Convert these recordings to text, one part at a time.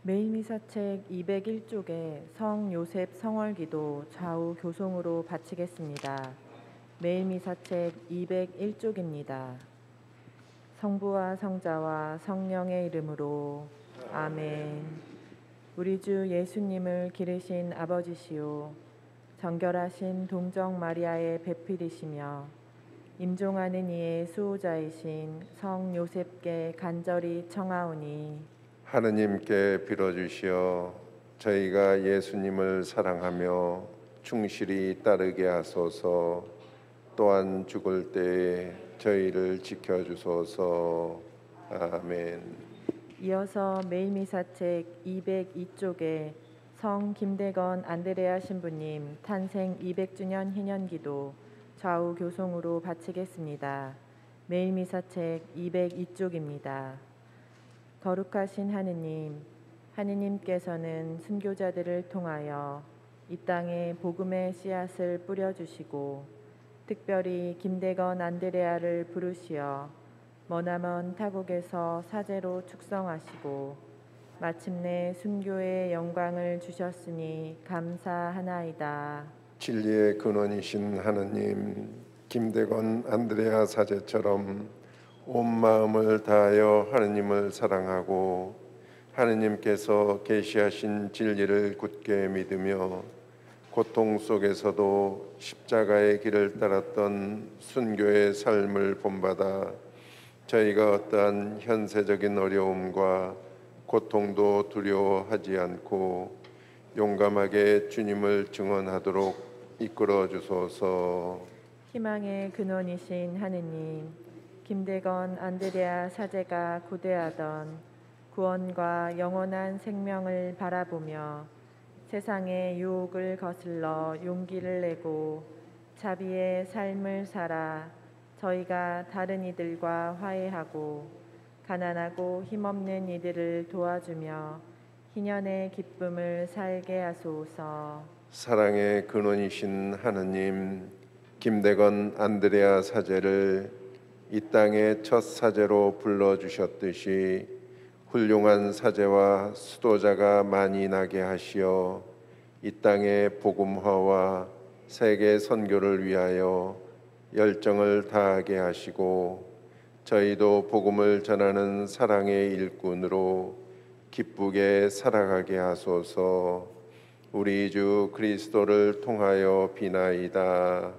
매일미사책 201쪽에 성 요셉 성월기도 좌우 교송으로 바치겠습니다. 매일미사책 201쪽입니다. 성부와 성자와 성령의 이름으로 아멘. 우리 주 예수님을 기르신 아버지시오, 정결하신 동정 마리아의 배필이시며 임종하는 이의 수호자이신 성 요셉께 간절히 청하오니 하느님께 빌어주시어 저희가 예수님을 사랑하며 충실히 따르게 하소서. 또한 죽을 때에 저희를 지켜주소서. 아멘. 이어서 매일미사책 202쪽에 성 김대건 안드레아 신부님 탄생 200주년 희년기도 좌우 교송으로 바치겠습니다. 매일미사책 202쪽입니다. 거룩하신 하느님, 하느님께서는 순교자들을 통하여 이 땅에 복음의 씨앗을 뿌려주시고 특별히 김대건 안드레아를 부르시어 머나먼 타국에서 사제로 축성하시고 마침내 순교의 영광을 주셨으니 감사하나이다. 진리의 근원이신 하느님, 김대건 안드레아 사제처럼 온 마음을 다하여 하느님을 사랑하고 하느님께서 계시하신 진리를 굳게 믿으며 고통 속에서도 십자가의 길을 따랐던 순교의 삶을 본받아 저희가 어떠한 현세적인 어려움과 고통도 두려워하지 않고 용감하게 주님을 증언하도록 이끌어 주소서. 희망의 근원이신 하느님, 김대건 안드레아 사제가 고대하던 구원과 영원한 생명을 바라보며 세상의 유혹을 거슬러 용기를 내고 자비의 삶을 살아 저희가 다른 이들과 화해하고 가난하고 힘없는 이들을 도와주며 희년의 기쁨을 살게 하소서. 사랑의 근원이신 하느님, 김대건 안드레아 사제를 이 땅의 첫 사제로 불러주셨듯이 훌륭한 사제와 수도자가 많이 나게 하시어 이 땅의 복음화와 세계 선교를 위하여 열정을 다하게 하시고 저희도 복음을 전하는 사랑의 일꾼으로 기쁘게 살아가게 하소서. 우리 주 그리스도를 통하여 비나이다.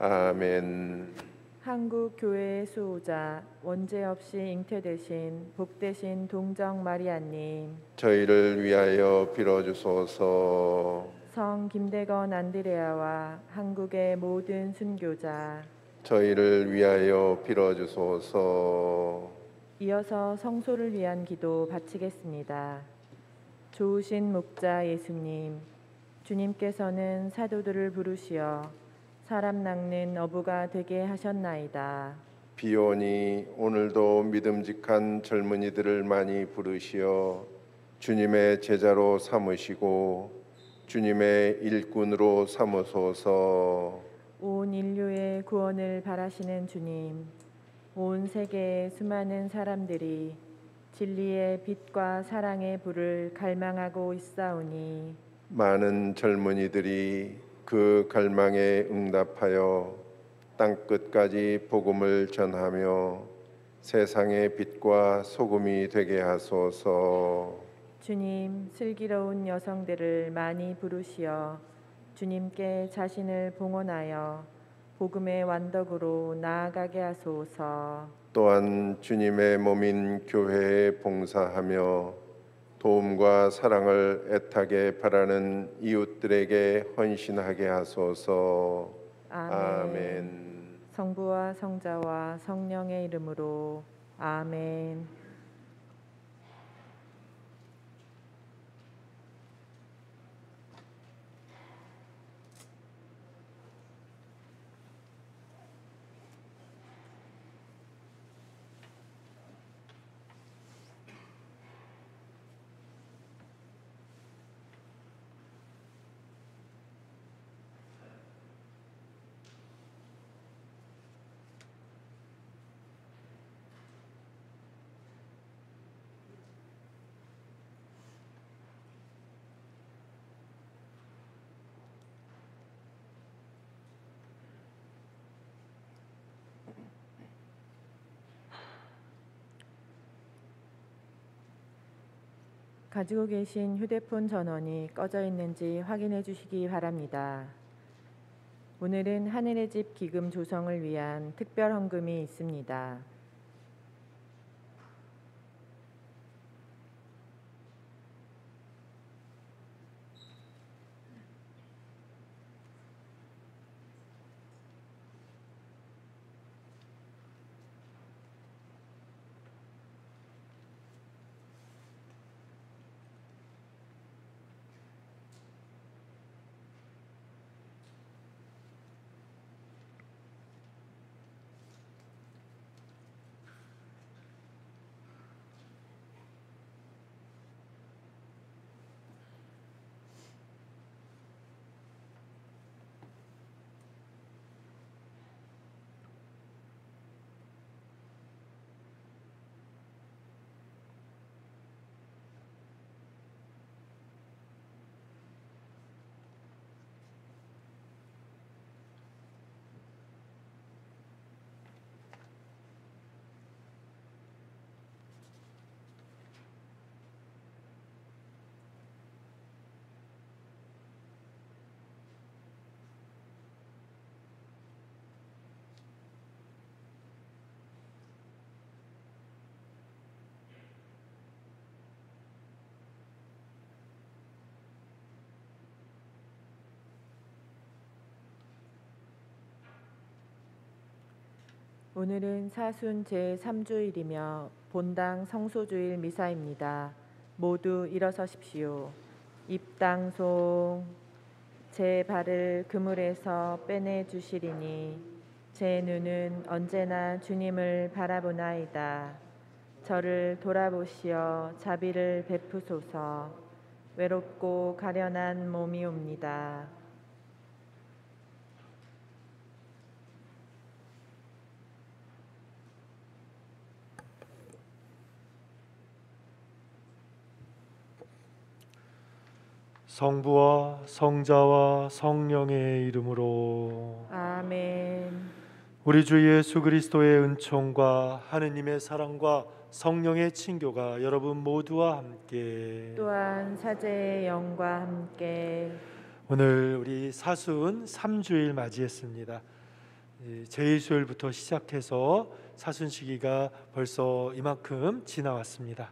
아멘. 한국 교회의 수호자 원죄 없이 잉태되신 복되신 동정 마리아님, 저희를 위하여 빌어주소서. 성 김대건 안드레아와 한국의 모든 순교자, 저희를 위하여 빌어주소서. 이어서 성소를 위한 기도 바치겠습니다. 좋으신 목자 예수님, 주님께서는 사도들을 부르시어 사람 낚는 어부가 되게 하셨나이다. 비오니 오늘도 믿음직한 젊은이들을 많이 부르시어 주님의 제자로 삼으시고 주님의 일꾼으로 삼으소서. 온 인류의 구원을 바라시는 주님, 온 세계의 수많은 사람들이 진리의 빛과 사랑의 불을 갈망하고 있사오니 많은 젊은이들이 그 갈망에 응답하여 땅끝까지 복음을 전하며 세상의 빛과 소금이 되게 하소서. 주님, 슬기로운 여성들을 많이 부르시어 주님께 자신을 봉헌하여 복음의 완덕으로 나아가게 하소서. 또한 주님의 몸인 교회에 봉사하며 도움과 사랑을 애타게 바라는 이웃들에게 헌신하게 하소서. 아멘. 성부와 성자와 성령의 이름으로 아멘. 가지고 계신 휴대폰 전원이 꺼져 있는지 확인해 주시기 바랍니다. 오늘은 하늘의 집 기금 조성을 위한 특별 헌금이 있습니다. 오늘은 사순 제3주일이며 본당 성소주일 미사입니다. 모두 일어서십시오. 입당송. 제 발을 그물에서 빼내 주시리니 제 눈은 언제나 주님을 바라보나이다. 저를 돌아보시어 자비를 베푸소서. 외롭고 가련한 몸이옵니다. 성부와 성자와 성령의 이름으로 아멘. 우리 주 예수 그리스도의 은총과 하느님의 사랑과 성령의 친교가 여러분 모두와 함께 또한 사제의 영과 함께 오늘 우리 사순 3주일 맞이했습니다. 제2수요일부터 시작해서 사순 시기가 벌써 이만큼 지나왔습니다.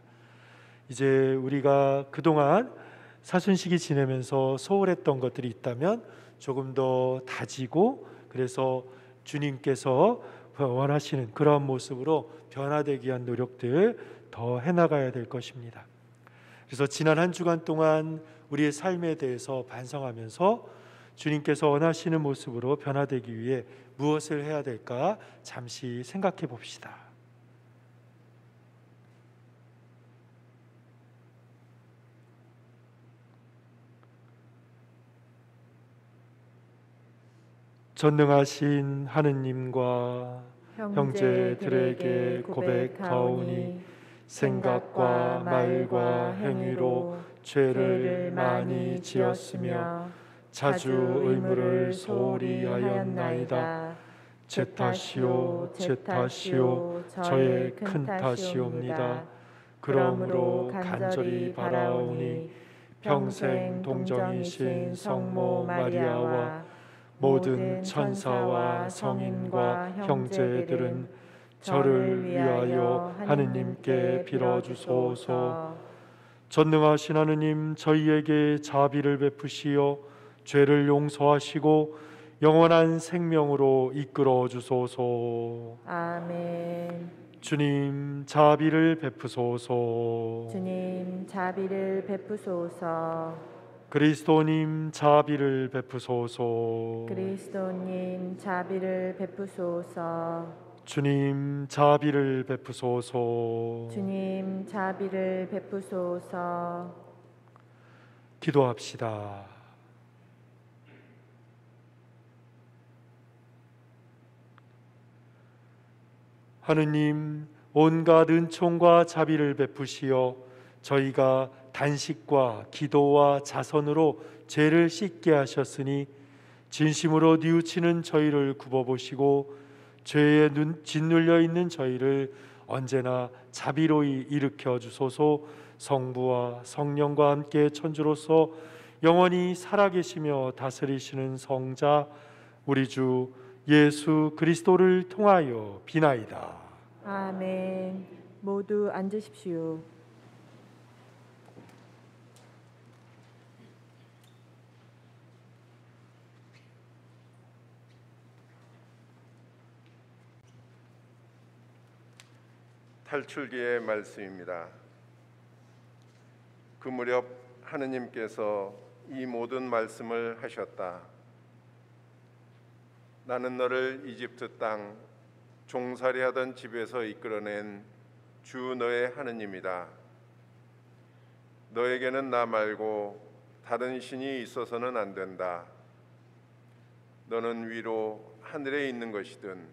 이제 우리가 그동안 사순시기 지내면서 소홀했던 것들이 있다면 조금 더 다지고 그래서 주님께서 원하시는 그러한 모습으로 변화되기 위한 노력들 더 해나가야 될 것입니다. 그래서 지난 한 주간 동안 우리의 삶에 대해서 반성하면서 주님께서 원하시는 모습으로 변화되기 위해 무엇을 해야 될까 잠시 생각해 봅시다. 전능하신 하느님과 형제들에게 고백하오니 생각과 말과 행위로 죄를 많이 지었으며 자주 의무를 소홀히 하였나이다. 제 탓이요 제 탓이요 저의 큰 탓이옵니다. 그러므로 간절히 바라오니 평생 동정이신 성모 마리아와 모든 천사와 성인과 형제들은 저를 위하여 하느님께 빌어주소서. 전능하신 하느님, 저희에게 자비를 베푸시어 죄를 용서하시고 영원한 생명으로 이끌어 주소서. 아멘. 주님, 자비를 베푸소서. 주님, 자비를 베푸소서. 그리스도님, 자비를 베푸소서. 그리스도님, 자비를 베푸소서. 주님, 자비를 베푸소서. 주님, 자비를 베푸소서. 기도합시다. 하느님, 온갖 은총과 자비를 베푸시어 저희가 단식과 기도와 자선으로 죄를 씻게 하셨으니 진심으로 뉘우치는 저희를 굽어보시고 죄에 짓눌려 있는 저희를 언제나 자비로이 일으켜 주소서. 성부와 성령과 함께 천주로서 영원히 살아계시며 다스리시는 성자 우리 주 예수 그리스도를 통하여 비나이다. 아멘. 모두 앉으십시오. 탈출기의 말씀입니다. 그 무렵 하느님께서 이 모든 말씀을 하셨다. 나는 너를 이집트 땅 종살이하던 집에서 이끌어낸 주 너의 하느님이다. 너에게는 나 말고 다른 신이 있어서는 안 된다. 너는 위로 하늘에 있는 것이든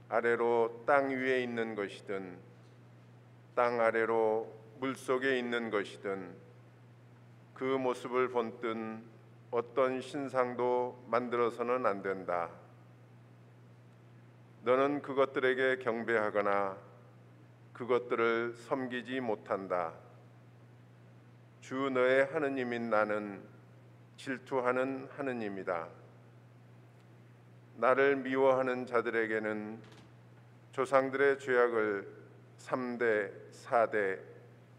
아래로 땅 위에 있는 것이든 땅 아래로 물속에 있는 것이든 그 모습을 본뜬 어떤 신상도 만들어서는 안 된다. 너는 그것들에게 경배하거나 그것들을 섬기지 못한다. 주 너의 하느님인 나는 질투하는 하느님이다. 나를 미워하는 자들에게는 조상들의 죄악을 3대, 4대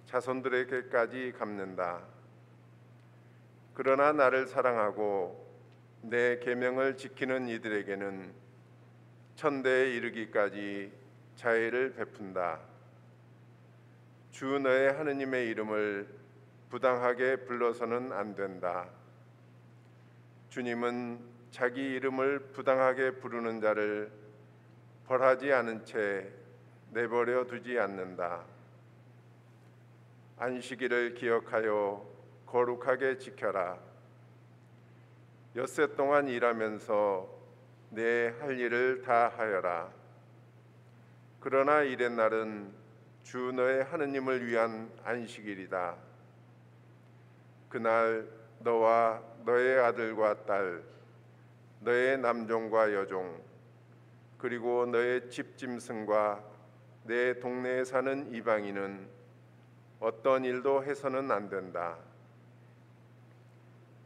자손들에게까지 갚는다. 그러나 나를 사랑하고 내 계명을 지키는 이들에게는 천대에 이르기까지 자애를 베푼다. 주 너의 하느님의 이름을 부당하게 불러서는 안 된다. 주님은 자기 이름을 부당하게 부르는 자를 벌하지 않은 채 내버려 두지 않는다. 안식일을 기억하여 거룩하게 지켜라. 엿새 동안 일하면서 내 할 일을 다 하여라. 그러나 이튿날은 주 너의 하느님을 위한 안식일이다. 그날 너와 너의 아들과 딸, 너의 남종과 여종, 그리고 너의 집짐승과 내 동네에 사는 이방인은 어떤 일도 해서는 안 된다.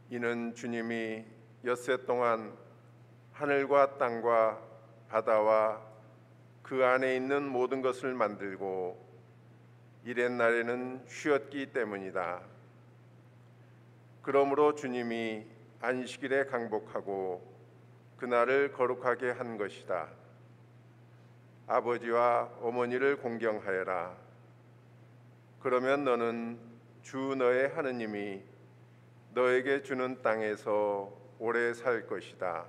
이는 주님이 엿새 동안 하늘과 땅과 바다와 그 안에 있는 모든 것을 만들고 이튿날에는 쉬었기 때문이다. 그러므로 주님이 안식일에 강복하고 그날을 거룩하게 한 것이다. 아버지와 어머니를 공경하여라. 그러면 너는 주 너의 하느님이 너에게 주는 땅에서 오래 살 것이다.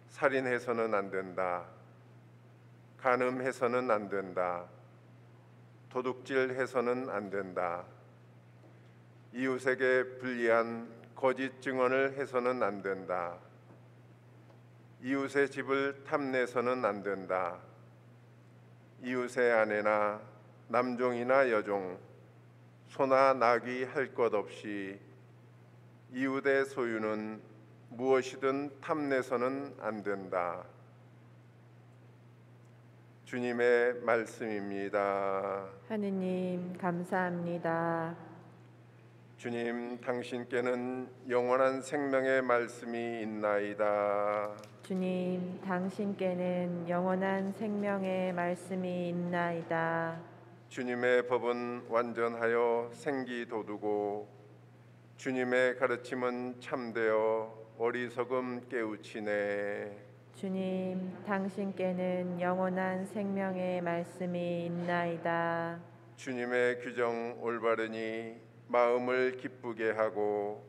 살인해서는 안 된다. 간음해서는 안 된다. 도둑질해서는 안 된다. 이웃에게 불리한 거짓 증언을 해서는 안 된다. 이웃의 집을 탐내서는 안 된다. 이웃의 아내나 남종이나 여종, 소나 나귀 할 것 없이 이웃의 소유는 무엇이든 탐내서는 안 된다. 주님의 말씀입니다. 하느님 감사합니다. 주님, 당신께는 영원한 생명의 말씀이 있나이다. 주님, 당신께는 영원한 생명의 말씀이 있나이다. 주님의 법은 완전하여 생기 돋우고 주님의 가르침은 참되어 어리석음 깨우치네. 주님, 당신께는 영원한 생명의 말씀이 있나이다. 주님의 규정 올바르니 마음을 기쁘게 하고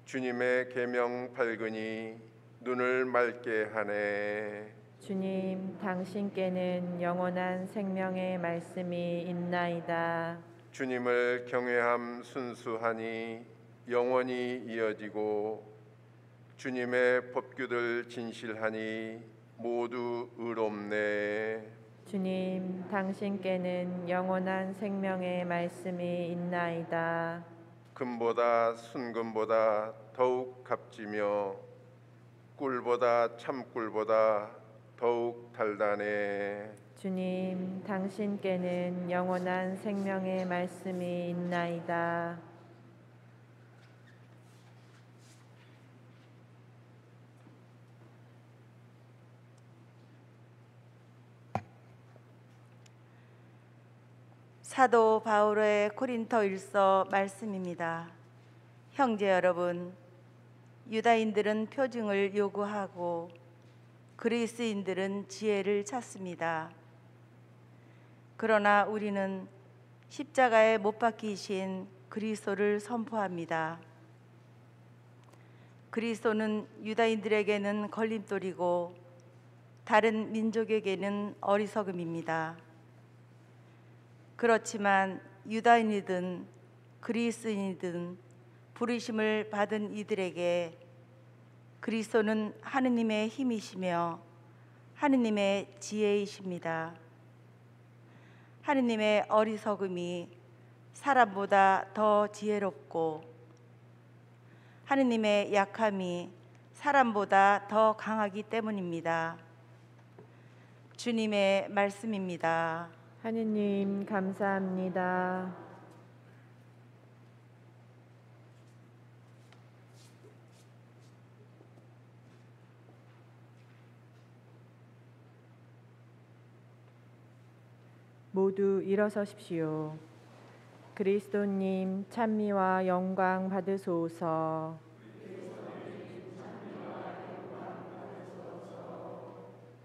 주님의 계명 밝으니 눈을 맑게 하네. 주님, 당신께는 영원한 생명의 말씀이 있나이다. 주님을 경외함 순수하니 영원히 이어지고 주님의 법규들 진실하니 모두 의롭네. 주님, 당신께는 영원한 생명의 말씀이 있나이다. 금보다 순금보다 더욱 값지며 꿀보다 참꿀보다 더욱 달다네. 주님, 당신께는 영원한 생명의 말씀이 있나이다. 사도 바울의 고린토일서 말씀입니다. 형제 여러분, 유다인들은 표징을 요구하고 그리스인들은 지혜를 찾습니다. 그러나 우리는 십자가에 못 박히신 그리스도를 선포합니다. 그리스도는 유다인들에게는 걸림돌이고 다른 민족에게는 어리석음입니다. 그렇지만 유다인이든 그리스인이든 부르심을 받은 이들에게 그리스도는 하느님의 힘이시며 하느님의 지혜이십니다. 하느님의 어리석음이 사람보다 더 지혜롭고 하느님의 약함이 사람보다 더 강하기 때문입니다. 주님의 말씀입니다. 하느님 감사합니다. 모두 일어서십시오. 그리스도님 찬미와 영광 받으소서.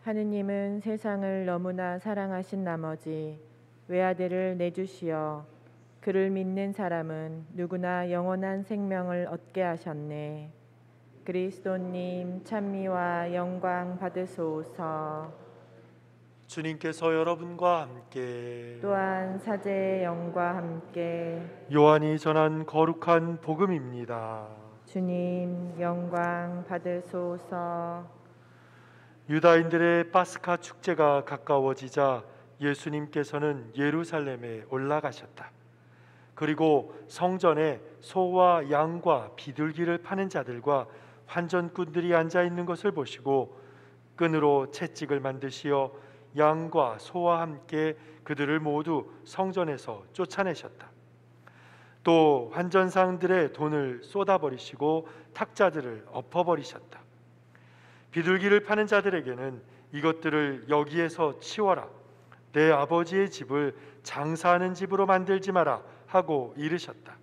하느님은 세상을 너무나 사랑하신 나머지 외아들을 내주시어 그를 믿는 사람은 누구나 영원한 생명을 얻게 하셨네. 그리스도님 찬미와 영광 받으소서. 주님께서 여러분과 함께 또한 사제의 영과 함께 요한이 전한 거룩한 복음입니다. 주님 영광 받으소서. 유다인들의 파스카 축제가 가까워지자 예수님께서는 예루살렘에 올라가셨다. 그리고 성전에 소와 양과 비둘기를 파는 자들과 환전꾼들이 앉아 있는 것을 보시고 끈으로 채찍을 만드시어 양과 소와 함께 그들을 모두 성전에서 쫓아내셨다. 또 환전상들의 돈을 쏟아버리시고 탁자들을 엎어버리셨다. 비둘기를 파는 자들에게는 이것들을 여기에서 치워라, 내 아버지의 집을 장사하는 집으로 만들지 마라 하고 이르셨다.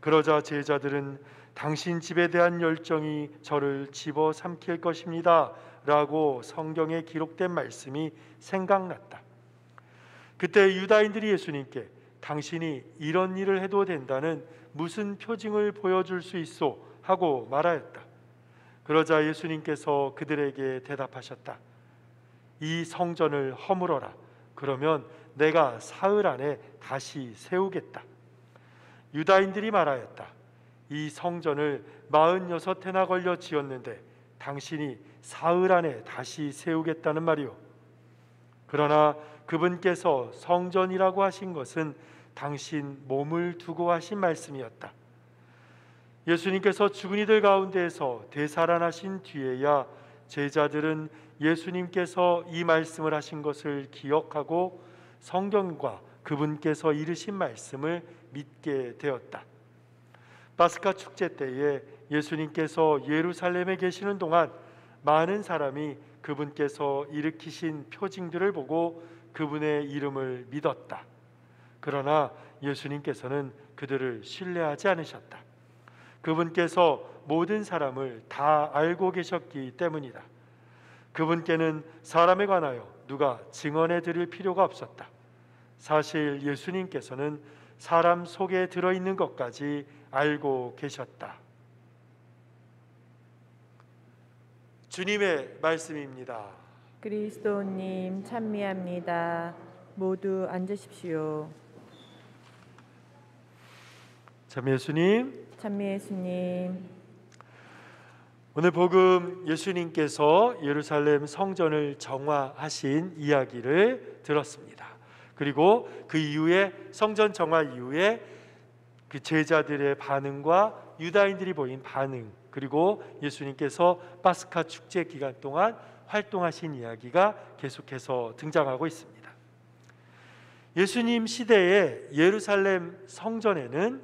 그러자 제자들은 당신 집에 대한 열정이 저를 집어삼킬 것입니다 라고 성경에 기록된 말씀이 생각났다. 그때 유다인들이 예수님께 당신이 이런 일을 해도 된다는 무슨 표징을 보여줄 수 있소 하고 말하였다. 그러자 예수님께서 그들에게 대답하셨다. 이 성전을 허물어라. 그러면 내가 사흘 안에 다시 세우겠다. 유다인들이 말하였다. 이 성전을 46해나 걸려 지었는데 당신이 사흘 안에 다시 세우겠다는 말이오. 그러나 그분께서 성전이라고 하신 것은 당신 몸을 두고 하신 말씀이었다. 예수님께서 죽은 이들 가운데에서 되살아나신 뒤에야 제자들은 예수님께서 이 말씀을 하신 것을 기억하고 성경과 그분께서 이르신 말씀을 믿게 되었다. 파스카 축제 때에 예수님께서 예루살렘에 계시는 동안 많은 사람이 그분께서 일으키신 표징들을 보고 그분의 이름을 믿었다. 그러나 예수님께서는 그들을 신뢰하지 않으셨다. 그분께서 모든 사람을 다 알고 계셨기 때문이다. 그분께는 사람에 관하여 누가 증언해 드릴 필요가 없었다. 사실 예수님께서는 사람 속에 들어있는 것까지 알고 계셨다. 주님의 말씀입니다. 그리스도님 찬미합니다. 모두 앉으십시오. 참 예수님, 찬미 예수님. 오늘 복음 예수님께서 예루살렘 성전을 정화하신 이야기를 들었습니다. 그리고 그 이후에 성전 정화 이후에 그 제자들의 반응과 유다인들이 보인 반응, 그리고 예수님께서 파스카 축제 기간 동안 활동하신 이야기가 계속해서 등장하고 있습니다. 예수님 시대의 예루살렘 성전에는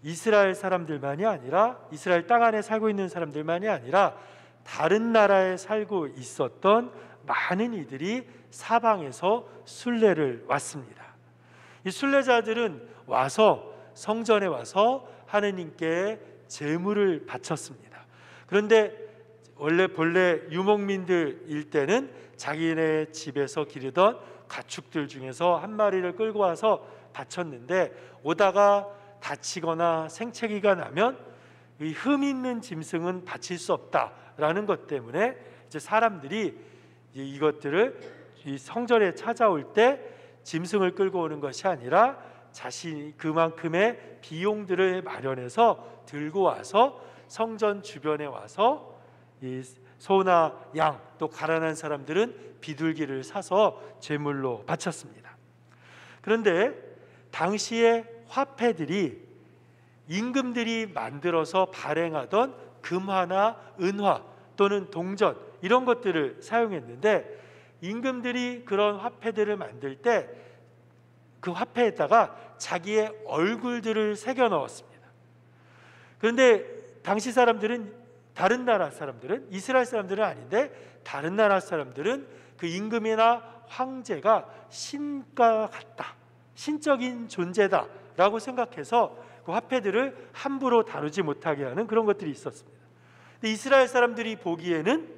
이스라엘 사람들만이 아니라, 이스라엘 땅 안에 살고 있는 사람들만이 아니라 다른 나라에 살고 있었던 많은 이들이 사방에서 순례를 왔습니다. 이 순례자들은 와서 성전에 와서 하느님께 제물을 바쳤습니다. 그런데 본래 유목민들일 때는 자기네 집에서 기르던 가축들 중에서 한 마리를 끌고 와서 바쳤는데, 오다가 다치거나 생채기가 나면 이 흠 있는 짐승은 바칠 수 없다라는 것 때문에 이제 사람들이 이것들을 이 성전에 찾아올 때 짐승을 끌고 오는 것이 아니라 자신이 그만큼의 비용들을 마련해서 들고 와서 성전 주변에 와서 이 소나 양, 또 가난한 사람들은 비둘기를 사서 제물로 바쳤습니다. 그런데 당시의 화폐들이 임금들이 만들어서 발행하던 금화나 은화 또는 동전, 이런 것들을 사용했는데, 임금들이 그런 화폐들을 만들 때 그 화폐에다가 자기의 얼굴들을 새겨 넣었습니다. 그런데 당시 사람들은, 다른 나라 사람들은, 이스라엘 사람들은 아닌데 다른 나라 사람들은 그 임금이나 황제가 신과 같다, 신적인 존재다 라고 생각해서 그 화폐들을 함부로 다루지 못하게 하는 그런 것들이 있었습니다. 근데 이스라엘 사람들이 보기에는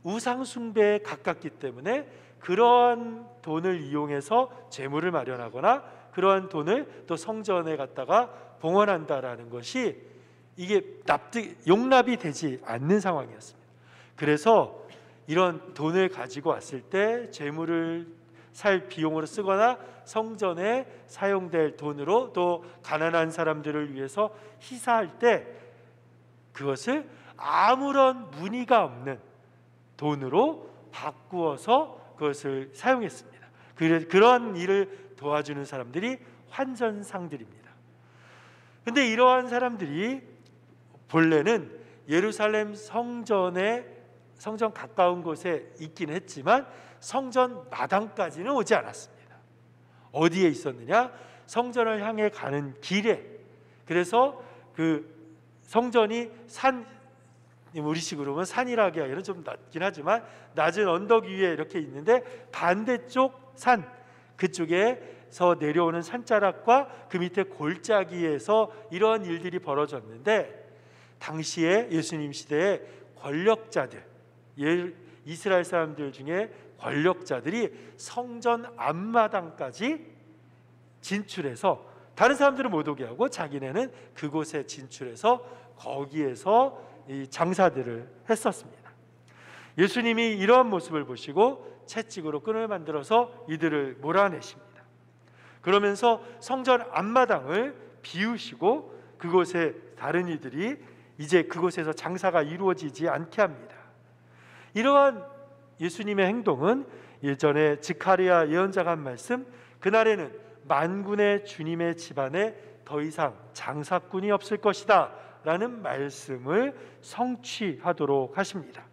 우상 숭배에 가깝기 때문에 그러한 돈을 이용해서 재물을 마련하거나 그러한 돈을 또 성전에 갖다가 봉헌한다라는 것이 이게 용납이 되지 않는 상황이었습니다. 그래서 이런 돈을 가지고 왔을 때 재물을 살 비용으로 쓰거나 성전에 사용될 돈으로 또 가난한 사람들을 위해서 희사할 때 그것을 아무런 무늬가 없는 돈으로 바꾸어서 그것을 사용했습니다. 그런 일을 도와주는 사람들이 환전상들입니다. 그런데 이러한 사람들이 본래는 예루살렘 성전 가까운 곳에 있긴 했지만 성전 마당까지는 오지 않았습니다. 어디에 있었느냐? 성전을 향해 가는 길에. 그래서 그 성전이 우리식으로 보면 산이라기 하기는 좀 낮긴 하지만 낮은 언덕 위에 이렇게 있는데, 반대쪽 산, 그쪽에서 내려오는 산자락과 그 밑에 골짜기에서 이러한 일들이 벌어졌는데, 당시에 예수님 시대에 권력자들, 이스라엘 사람들 중에 권력자들이 성전 앞마당까지 진출해서, 다른 사람들은 못 오게 하고 자기네는 그곳에 진출해서 거기에서 이 장사들을 했었습니다. 예수님이 이러한 모습을 보시고 채찍으로 끈을 만들어서 이들을 몰아내십니다. 그러면서 성전 앞마당을 비우시고 그곳에 다른 이들이 이제 그곳에서 장사가 이루어지지 않게 합니다. 이러한 예수님의 행동은 예전에 스가랴 예언자가 한 말씀, 그날에는 만군의 주님의 집안에 더 이상 장사꾼이 없을 것이다 라는 말씀을 성취하도록 하십니다.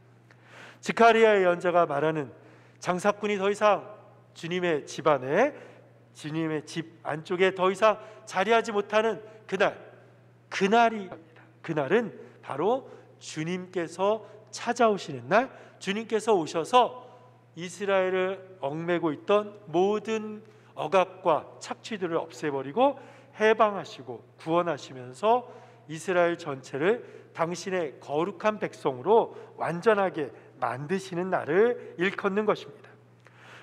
스가랴 예언자가 말하는 장사꾼이 더 이상 주님의 집안에, 주님의 집 안쪽에 더 이상 자리하지 못하는 그날입니다. 그날은 바로 주님께서 찾아오시는 날, 주님께서 오셔서 이스라엘을 얽매고 있던 모든 억압과 착취들을 없애버리고 해방하시고 구원하시면서 이스라엘 전체를 당신의 거룩한 백성으로 완전하게 만드시는 날을 일컫는 것입니다.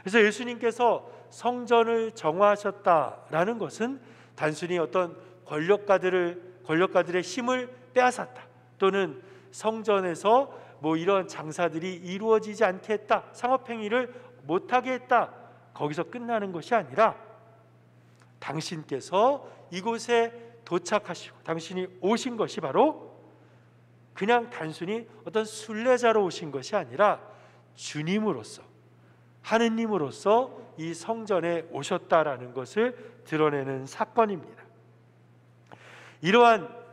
그래서 예수님께서 성전을 정화하셨다라는 것은 단순히 어떤 권력가들의 힘을 빼앗았다, 또는 성전에서 이런 장사들이 이루어지지 않게 했다, 상업행위를 못하게 했다, 거기서 끝나는 것이 아니라 당신께서 이곳에 도착하시고 당신이 오신 것이 바로 그냥 단순히 어떤 순례자로 오신 것이 아니라 주님으로서, 하느님으로서 이 성전에 오셨다라는 것을 드러내는 사건입니다. 이러한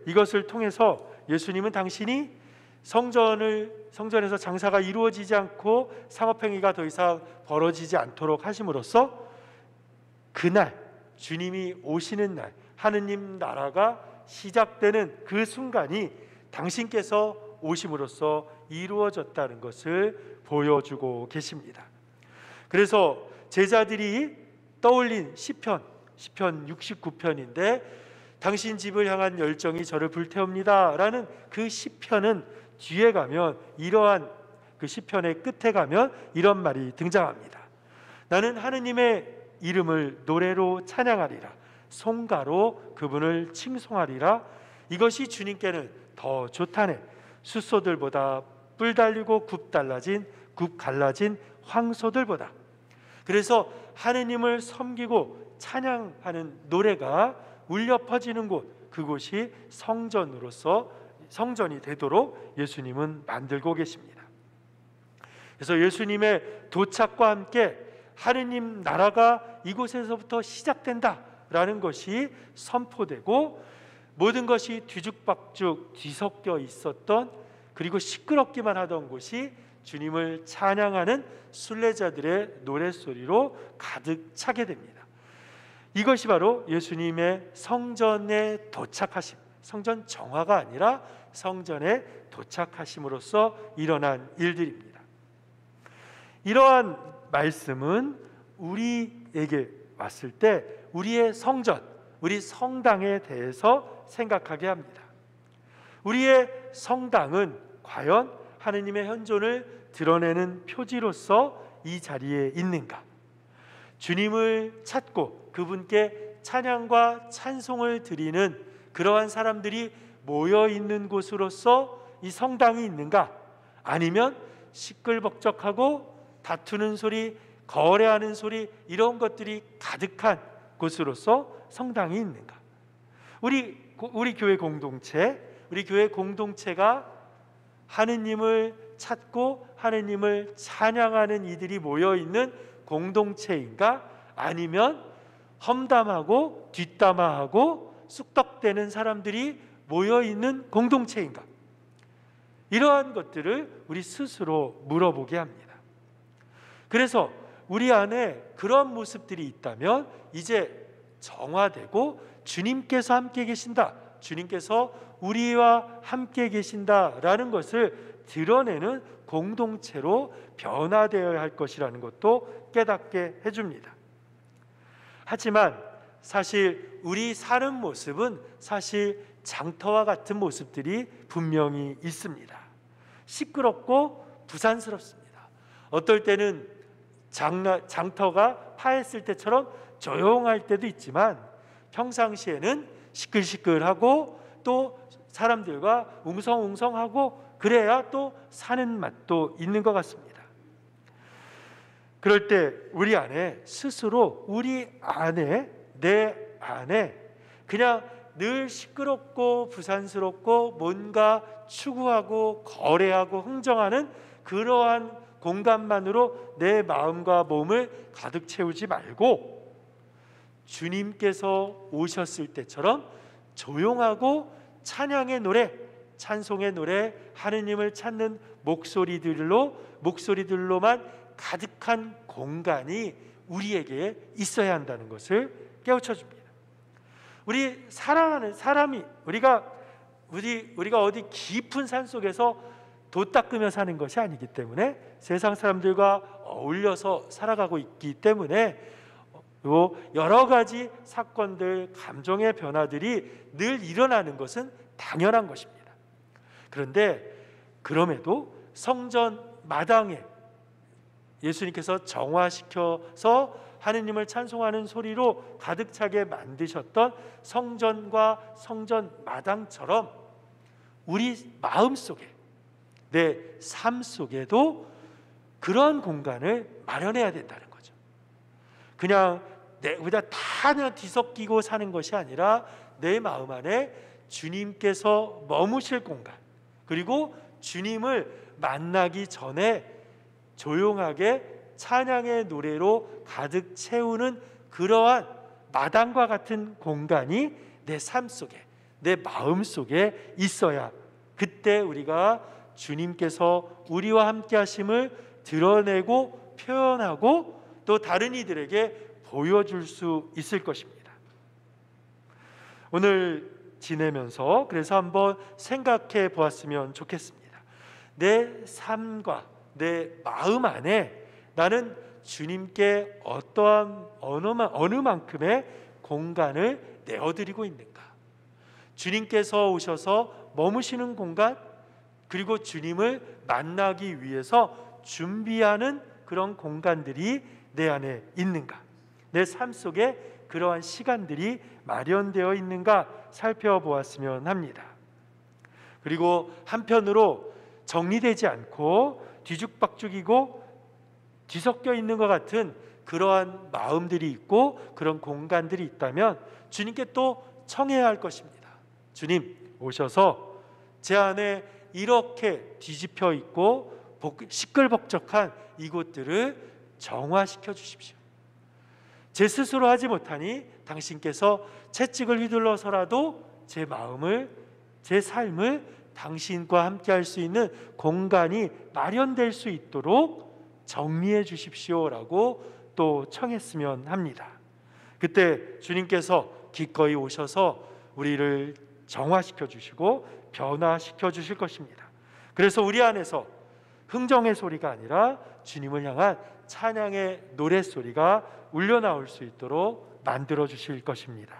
이것을 통해서 예수님은 당신이 성전에서 장사가 이루어지지 않고 상업행위가 더 이상 벌어지지 않도록 하심으로써 그날 주님이 오시는 날 하느님 나라가 시작되는 그 순간이 당신께서 오심으로써 이루어졌다는 것을 보여주고 계십니다. 그래서 제자들이 떠올린 시편 69편인데 당신 집을 향한 열정이 저를 불태웁니다 라는 그 시편은 뒤에 가면 이러한 그 시편의 끝에 가면 이런 말이 등장합니다. 나는 하느님의 이름을 노래로 찬양하리라, 송가로 그분을 칭송하리라. 이것이 주님께는 더 좋다네. 숫소들보다 뿔 달리고 굽 갈라진 황소들보다. 그래서 하느님을 섬기고 찬양하는 노래가 울려 퍼지는 곳, 그곳이 성전이 되도록 예수님은 만들고 계십니다. 그래서 예수님의 도착과 함께 하느님 나라가 이곳에서부터 시작된다라는 것이 선포되고 모든 것이 뒤죽박죽 뒤섞여 있었던, 그리고 시끄럽기만 하던 곳이 주님을 찬양하는 순례자들의 노랫소리로 가득 차게 됩니다. 이것이 바로 예수님의 성전에 도착하심, 성전 정화가 아니라 성전에 도착하심으로써 일어난 일들입니다. 이러한 말씀은 우리에게 왔을 때 우리의 성전, 우리 성당에 대해서 생각하게 합니다. 우리의 성당은 과연 하느님의 현존을 드러내는 표지로서 이 자리에 있는가? 주님을 찾고 그분께 찬양과 찬송을 드리는 그러한 사람들이 모여 있는 곳으로서 이 성당이 있는가? 아니면 시끌벅적하고 다투는 소리, 거래하는 소리, 이런 것들이 가득한 곳으로서 성당이 있는가? 우리 교회 공동체가 하느님을 찾고 하느님을 찬양하는 이들이 모여 있는 공동체인가? 아니면 험담하고 뒷담화하고 쑥덕대는 사람들이 모여 있는 공동체인가? 이러한 것들을 우리 스스로 물어보게 합니다. 그래서 우리 안에 그런 모습들이 있다면 이제 정화되고 주님께서 함께 계신다, 주님께서 우리와 함께 계신다라는 것을 드러내는 공동체로 변화되어야 할 것이라는 것도 깨닫게 해줍니다. 하지만 사실 우리 사는 모습은 사실 장터와 같은 모습들이 분명히 있습니다. 시끄럽고 부산스럽습니다. 어떨 때는 장터가 파했을 때처럼 조용할 때도 있지만 평상시에는 시끌시끌하고 또 사람들과 웅성웅성하고 그래야 또 사는 맛도 있는 것 같습니다. 그럴 때 우리 안에 스스로 내 안에 그냥 늘 시끄럽고 부산스럽고 뭔가 추구하고 거래하고 흥정하는 그러한 공간만으로 내 마음과 몸을 가득 채우지 말고 주님께서 오셨을 때처럼 조용하고 찬양의 노래, 찬송의 노래, 하느님을 찾는 목소리들로만 가득한 공간이 우리에게 있어야 한다는 것을 깨우쳐 줍니다. 우리 사랑하는 사람이 우리가 어디 깊은 산 속에서 돛 닦으며 사는 것이 아니기 때문에 세상 사람들과 어울려서 살아가고 있기 때문에 여러 가지 사건들, 감정의 변화들이 늘 일어나는 것은 당연한 것입니다. 그런데 그럼에도 성전 마당에 예수님께서 정화시켜서 하느님을 찬송하는 소리로 가득 차게 만드셨던 성전과 성전 마당처럼 우리 마음속에, 내 삶 속에도 그런 공간을 마련해야 된다는 거죠. 그냥 다 뒤섞이고 사는 것이 아니라 내 마음 안에 주님께서 머무실 공간, 그리고 주님을 만나기 전에 조용하게 찬양의 노래로 가득 채우는 그러한 마당과 같은 공간이 내 삶 속에, 내 마음 속에 있어야 그때 우리가 주님께서 우리와 함께 하심을 드러내고 표현하고 또 다른 이들에게 보여줄 수 있을 것입니다. 오늘 지내면서 그래서 한번 생각해 보았으면 좋겠습니다. 내 삶과 내 마음 안에 나는 주님께 어떠한 어느 만큼의 공간을 내어드리고 있는가? 주님께서 오셔서 머무시는 공간, 그리고 주님을 만나기 위해서 준비하는 그런 공간들이 내 안에 있는가? 내 삶 속에 그러한 시간들이 마련되어 있는가 살펴보았으면 합니다. 그리고 한편으로 정리되지 않고 뒤죽박죽이고 뒤섞여 있는 것 같은 그러한 마음들이 있고 그런 공간들이 있다면 주님께 또 청해야 할 것입니다. 주님, 오셔서 제 안에 이렇게 뒤집혀 있고 시끌벅적한 이곳들을 정화시켜 주십시오. 제 스스로 하지 못하니 당신께서 채찍을 휘둘러서라도 제 마음을, 제 삶을 당신과 함께 할 수 있는 공간이 마련될 수 있도록 정리해 주십시오라고 또 청했으면 합니다. 그때 주님께서 기꺼이 오셔서 우리를 정화시켜 주시고 변화시켜 주실 것입니다. 그래서 우리 안에서 흥정의 소리가 아니라 주님을 향한 찬양의 노랫소리가 울려나올 수 있도록 만들어 주실 것입니다.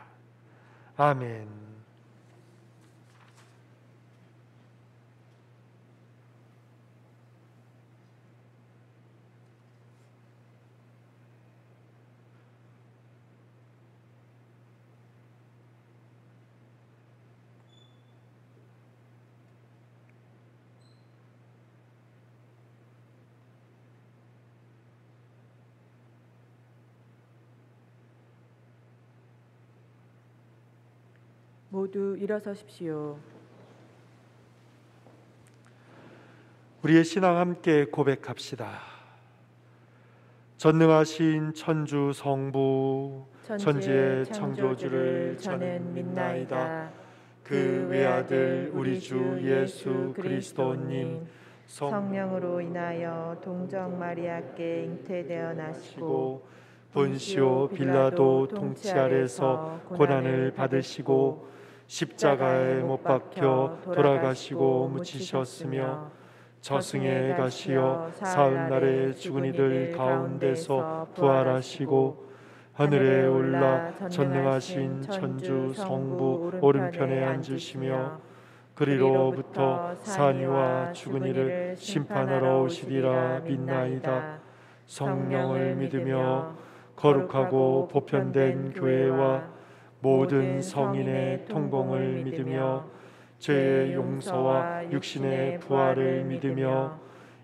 아멘. 모두 일어서십시오. 우리의 신앙 함께 고백합시다. 전능하신 천주 성부 천지의 창조주를 저는 믿나이다. 그 외아들 우리 주 예수 그리스도님 성령으로 인하여 동정 마리아께 잉태되어 나시고 본시오 빌라도 통치 아래서 고난을 받으시고 십자가에 못 박혀 돌아가시고 묻히셨으며 저승에 가시어 사흘날에 죽은 이들 가운데서 부활하시고 하늘에 올라 전능하신 천주 성부 오른편에 앉으시며 그리로부터 산이와 죽은 이를 심판하러 오시리라 믿나이다. 성령을 믿으며 거룩하고 보편된 교회와 모든 성인의 통공을 믿으며 죄의 용서와 육신의 부활을 믿으며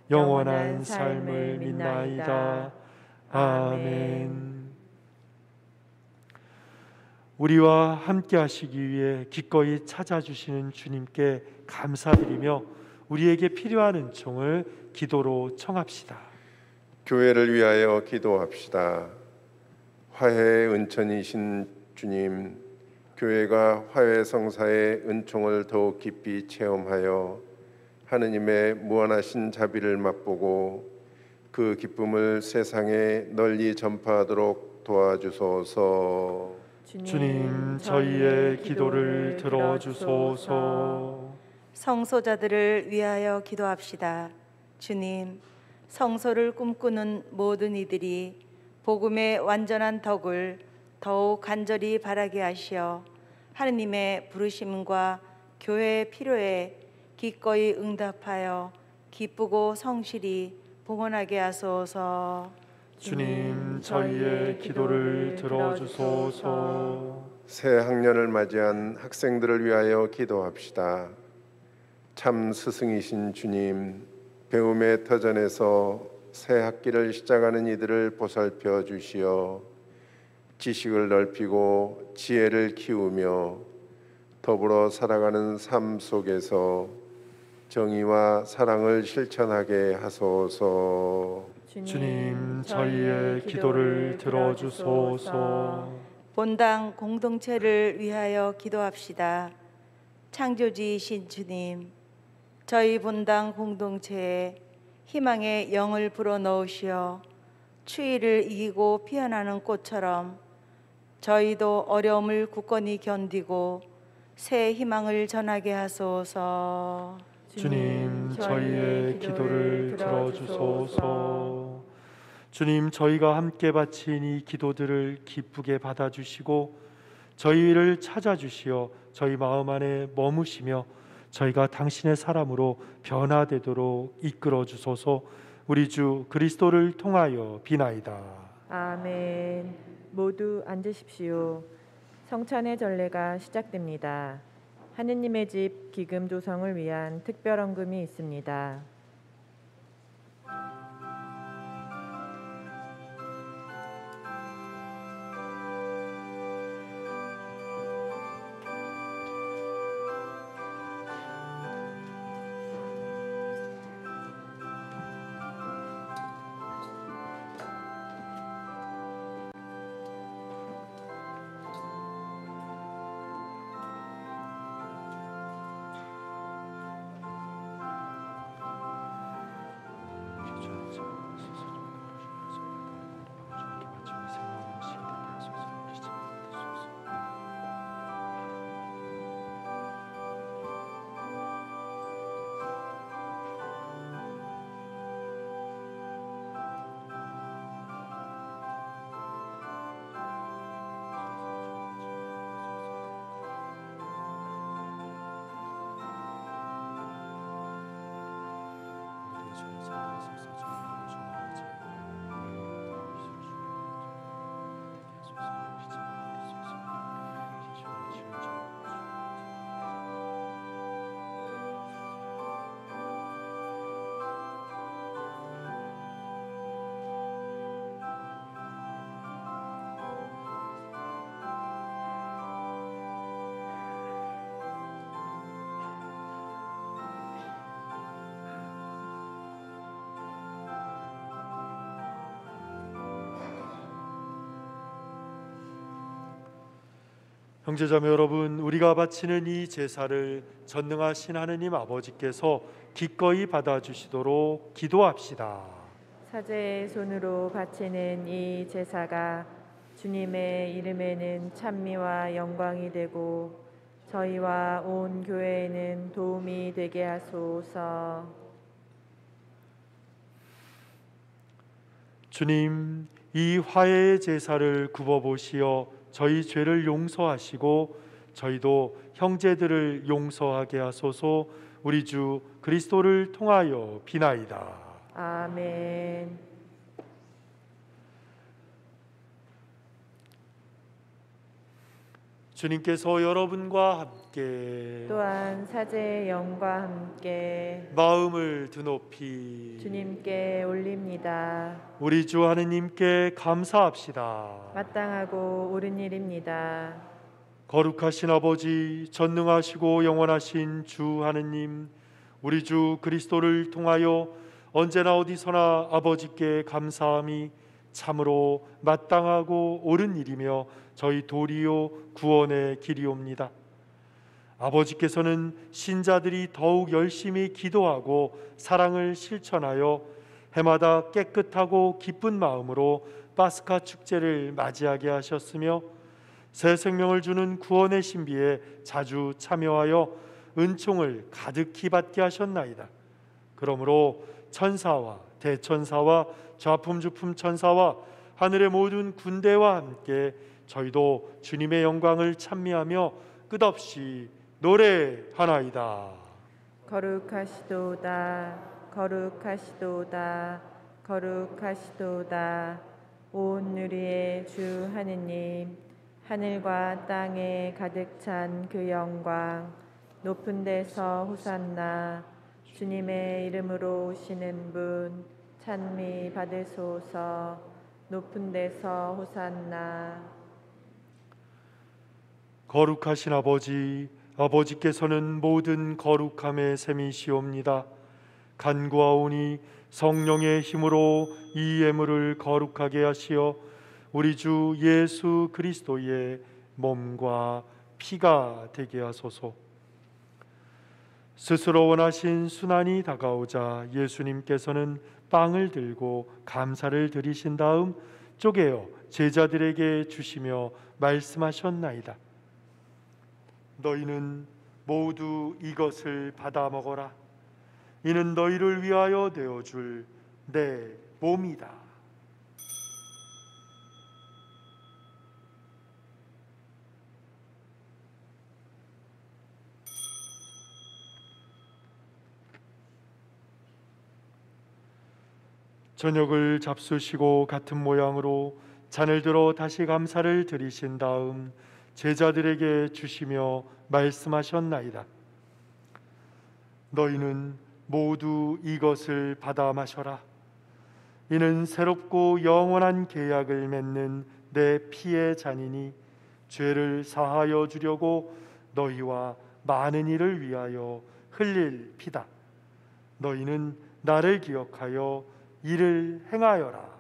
영원한 삶을 믿나이다. 아멘. 우리와 함께 하시기 위해 기꺼이 찾아주시는 주님께 감사드리며 우리에게 필요한 은총을 기도로 청합시다. 교회를 위하여 기도합시다. 화해의 은천이신 주님, 교회가 화해 성사의 은총을 더욱 깊이 체험하여 하느님의 무한하신 자비를 맛보고 그 기쁨을 세상에 널리 전파하도록 도와주소서. 주님, 저희의 기도를 들어주소서. 성소자들을 위하여 기도합시다. 주님, 성소를 꿈꾸는 모든 이들이 복음의 완전한 덕을 더욱 간절히 바라게 하시어 하느님의 부르심과 교회의 필요에 기꺼이 응답하여 기쁘고 성실히 봉헌하게 하소서. 주님, 저희의 기도를 들어주소서. 새 학년을 맞이한 학생들을 위하여 기도합시다. 참 스승이신 주님, 배움의 터전에서 새 학기를 시작하는 이들을 보살펴 주시어 지식을 넓히고 지혜를 키우며 더불어 살아가는 삶 속에서 정의와 사랑을 실천하게 하소서. 주님, 저희의 기도를 들어주소서. 본당 공동체를 위하여 기도합시다. 창조주이신 주님, 저희 본당 공동체에 희망의 영을 불어넣으시어 추위를 이기고 피어나는 꽃처럼 저희도 어려움을 굳건히 견디고 새 희망을 전하게 하소서. 주님, 저희의 기도를 들어주소서. 주님, 저희가 함께 바친 이 기도들을 기쁘게 받아주시고 저희를 찾아주시어 저희 마음 안에 머무시며 저희가 당신의 사람으로 변화되도록 이끌어 주소서. 우리 주 그리스도를 통하여 비나이다. 아멘. 모두 앉으십시오. 성찬의 전례가 시작됩니다. 하느님의 집 기금 조성을 위한 특별 헌금이 있습니다. 형제자매 여러분, 우리가 바치는 이 제사를 전능하신 하느님 아버지께서 기꺼이 받아주시도록 기도합시다. 사제의 손으로 바치는 이 제사가 주님의 이름에는 찬미와 영광이 되고 저희와 온 교회에는 도움이 되게 하소서. 주님, 이 화해의 제사를 굽어보시어 저희 죄를 용서하시고 저희도 형제들을 용서하게 하소서. 우리 주 그리스도를 통하여 비나이다. 아멘. 주님께서 여러분과 함께 또한 사제의 영과 함께 마음을 드높이 주님께 올립니다. 우리 주 하느님께 감사합시다. 마땅하고 옳은 일입니다. 거룩하신 아버지, 전능하시고 영원하신 주 하느님, 우리 주 그리스도를 통하여 언제나 어디서나 아버지께 감사함이 참으로 마땅하고 옳은 일이며 저희 도리요 구원의 길이옵니다. 아버지께서는 신자들이 더욱 열심히 기도하고 사랑을 실천하여 해마다 깨끗하고 기쁜 마음으로 파스카 축제를 맞이하게 하셨으며 새 생명을 주는 구원의 신비에 자주 참여하여 은총을 가득히 받게 하셨나이다. 그러므로 천사와 대천사와 좌품주품 천사와 하늘의 모든 군대와 함께 저희도 주님의 영광을 찬미하며 끝없이 노래하나이다. 거룩하시도다, 거룩하시도다, 거룩하시도다. 온 누리의 주 하느님, 하늘과 땅에 가득 찬 그 영광, 높은 데서 호산나. 주님의 이름으로 오시는 분 찬미 받으소서. 높은 데서 호산나. 거룩하신 아버지, 아버지께서는 모든 거룩함의 셈이시옵니다. 간구하오니 성령의 힘으로 이 예물을 거룩하게 하시어 우리 주 예수 그리스도의 몸과 피가 되게 하소서. 스스로 원하신 순환이 다가오자 예수님께서는 빵을 들고 감사를 드리신 다음 쪼개어 제자들에게 주시며 말씀하셨나이다. 너희는 모두 이것을 받아 먹어라. 이는 너희를 위하여 되어줄 내 몸이다. 저녁을 잡수시고 같은 모양으로 잔을 들어 다시 감사를 드리신 다음 제자들에게 주시며 말씀하셨나이다. 너희는 모두 이것을 받아 마셔라. 이는 새롭고 영원한 계약을 맺는 내 피의 잔이니 죄를 사하여 주려고 너희와 많은 이를 위하여 흘릴 피다. 너희는 나를 기억하여 이를 행하여라.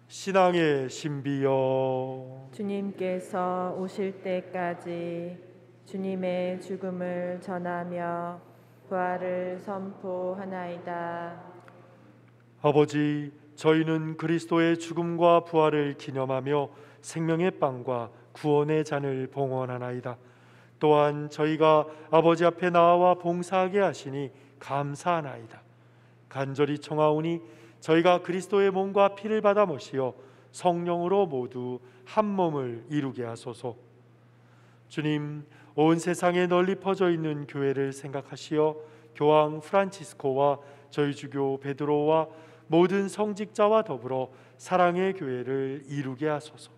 신앙의 신비여, 주님께서 오실 때까지 주님의 죽음을 전하며 부활을 선포하나이다. 아버지, 저희는 그리스도의 죽음과 부활을 기념하며 생명의 빵과 구원의 잔을 봉헌하나이다. 또한 저희가 아버지 앞에 나와 봉사하게 하시니 감사하나이다. 간절히 청하오니 저희가 그리스도의 몸과 피를 받아 모시어 성령으로 모두 한 몸을 이루게 하소서. 주님, 온 세상에 널리 퍼져 있는 교회를 생각하시어 교황 프란치스코와 저희 주교 베드로와 모든 성직자와 더불어 사랑의 교회를 이루게 하소서.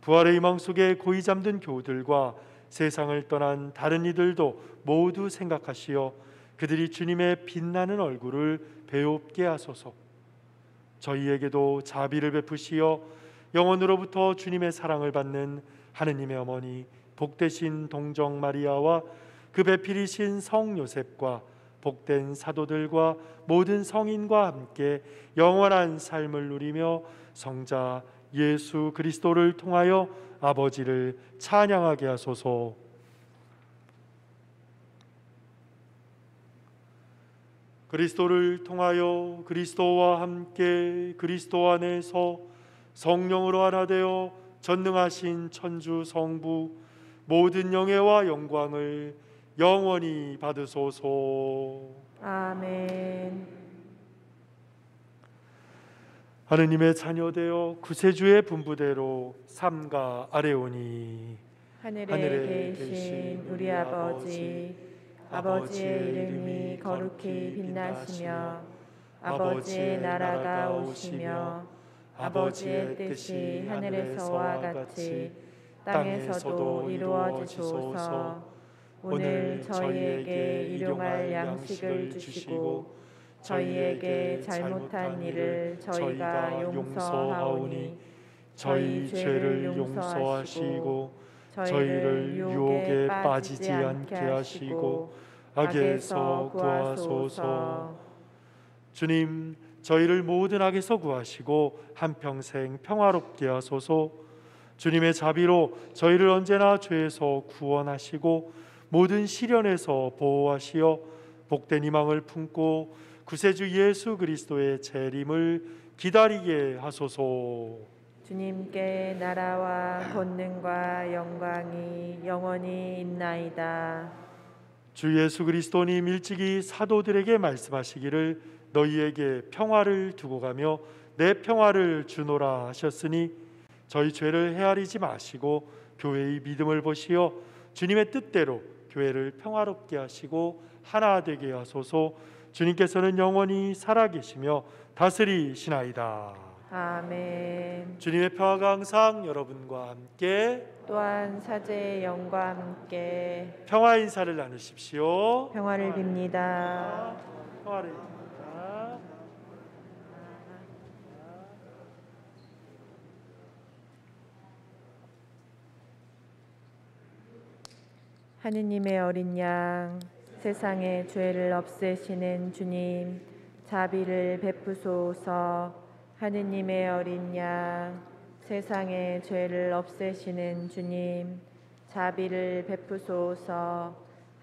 부활의 희망 속에 고이 잠든 교우들과 세상을 떠난 다른 이들도 모두 생각하시어 그들이 주님의 빛나는 얼굴을 배웁게 하소서. 저희에게도 자비를 베푸시어 영원으로부터 주님의 사랑을 받는 하느님의 어머니 복되신 동정 마리아와 그 배필이신 성 요셉과 복된 사도들과 모든 성인과 함께 영원한 삶을 누리며 성자 예수 그리스도를 통하여 아버지를 찬양하게 하소서. 그리스도를 통하여 그리스도와 함께 그리스도 안에서 성령으로 하나 되어 전능하신 천주 성부 모든 영예와 영광을 영원히 받으소서. 아멘. 하느님의 자녀되어 구세주의 분부대로 삼가 아뢰오니 하늘에 계신 우리 아버지, 아버지의 이름이 거룩히 빛나시며 아버지의 나라가 오시며 아버지의 뜻이 하늘에서와 같이 땅에서도 이루어지소서. 오늘 저희에게 일용할 양식을 주시고 저희에게 잘못한 일을 저희가 용서하오니 저희 죄를 용서하시고 저희를 유혹에 빠지지 않게 하시고 악에서 구하소서. 주님, 저희를 모든 악에서 구하시고 한평생 평화롭게 하소서. 주님의 자비로 저희를 언제나 죄에서 구원하시고 모든 시련에서 보호하시어 복된 희망을 품고 구세주 예수 그리스도의 재림을 기다리게 하소서. 주님께 나라와 권능과 영광이 영원히 있나이다. 주 예수 그리스도님 일찍이 사도들에게 말씀하시기를 너희에게 평화를 두고 가며 내 평화를 주노라 하셨으니 저희 죄를 헤아리지 마시고 교회의 믿음을 보시어 주님의 뜻대로 교회를 평화롭게 하시고 하나 되게 하소서. 주님께서는 영원히 살아계시며 다스리시나이다. 아멘. 주님의 평화가 항상 여러분과 함께 또한 사제의 영과 함께 평화 인사를 나누십시오. 평화를 빕니다. 평화를 빕니다. 하느님의 어린 양, 세상의 죄를 없애시는 주님, 자비를 베푸소서. 하느님의 어린 양, 세상의 죄를 없애시는 주님, 자비를 베푸소서.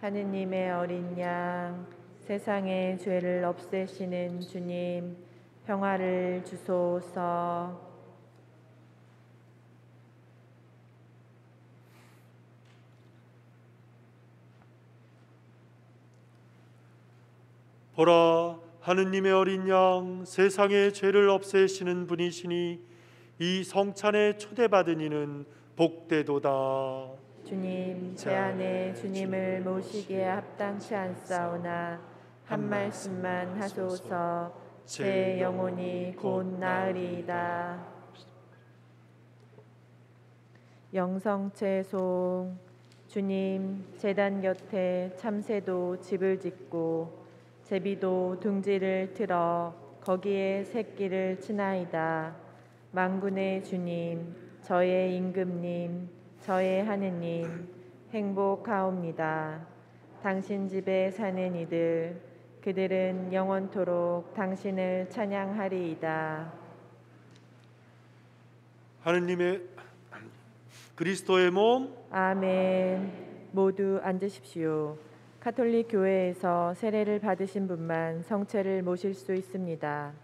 하느님의 어린 양, 세상의 죄를 없애시는 주님, 평화를 주소서. 보라, 하느님의 어린 양, 세상의 죄를 없애시는 분이시니 이 성찬에 초대받은 이는 복되도다. 주님, 제 안에 주님을 모시기에 합당치 않사오나 한 말씀만 하소서. 제 영혼이 곧 나으리이다. 영성채송. 주님, 제단 곁에 참새도 집을 짓고 제비도 둥지를 틀어 거기에 새끼를 치나이다. 만군의 주님, 저의 임금님, 저의 하느님, 행복하옵니다. 당신 집에 사는 이들, 그들은 영원토록 당신을 찬양하리이다. 하느님의 그리스도의 몸, 아멘. 모두 앉으십시오. 가톨릭 교회에서 세례를 받으신 분만 성체를 모실 수 있습니다.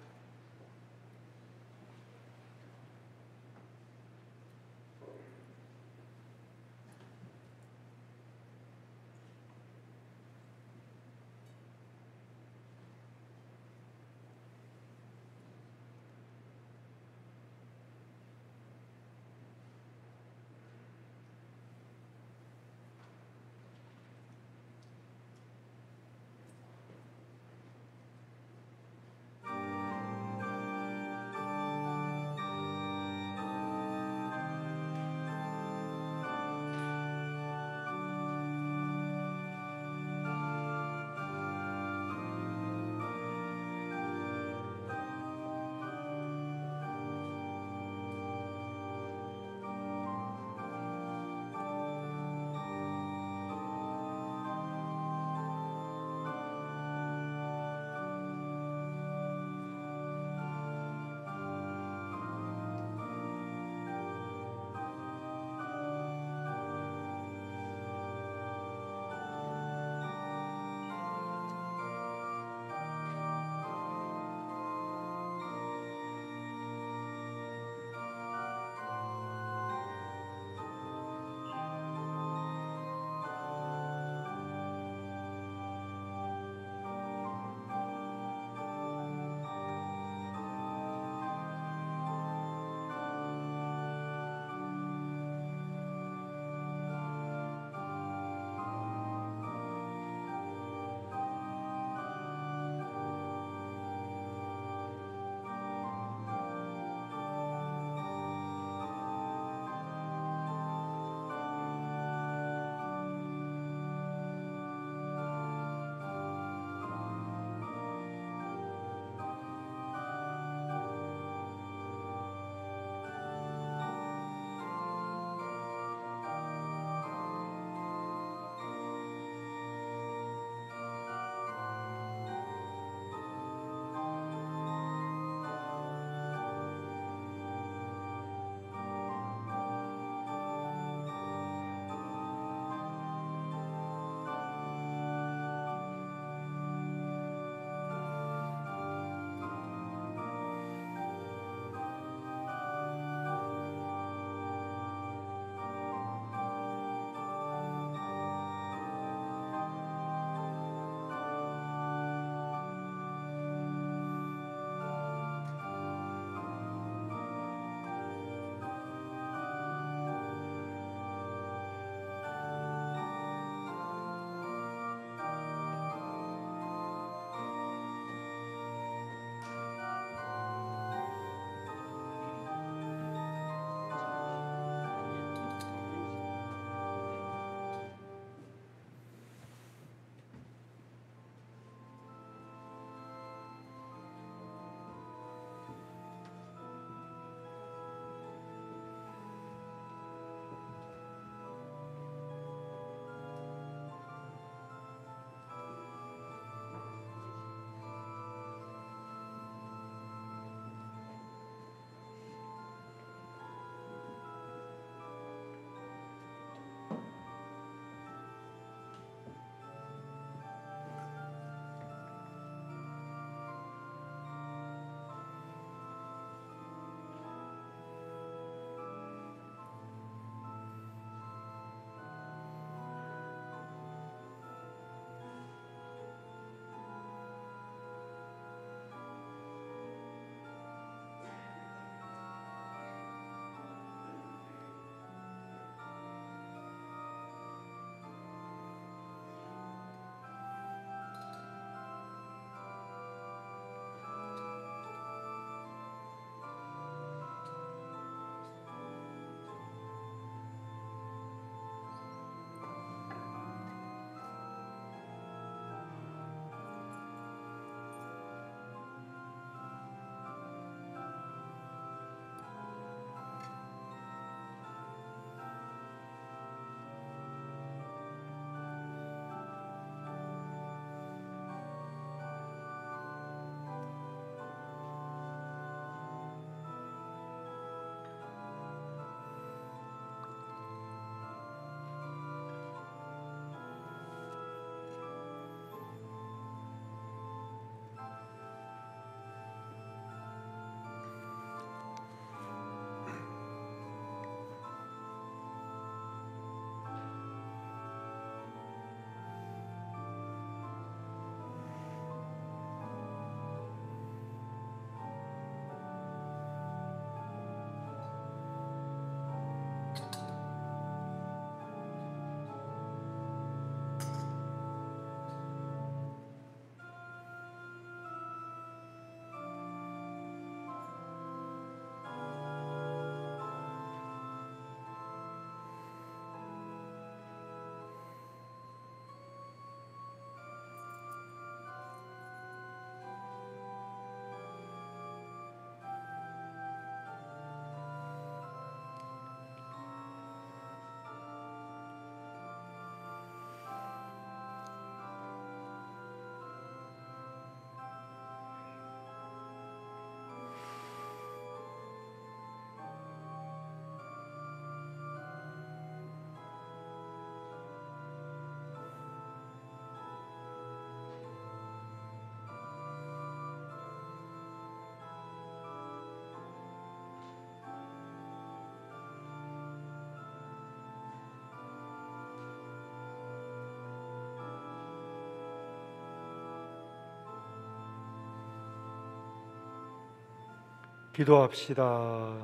기도합시다.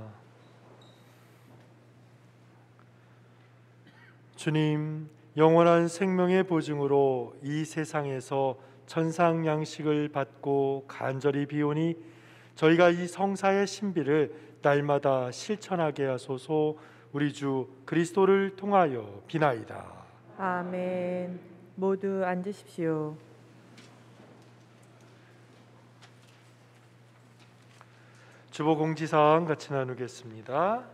주님, 영원한 생명의 보증으로 이 세상에서 천상 양식을 받고 간절히 비오니 저희가 이 성사의 신비를 날마다 실천하게 하소서. 우리 주 그리스도를 통하여 비나이다. 아멘. 모두 앉으십시오. 주보 공지사항 같이 나누겠습니다.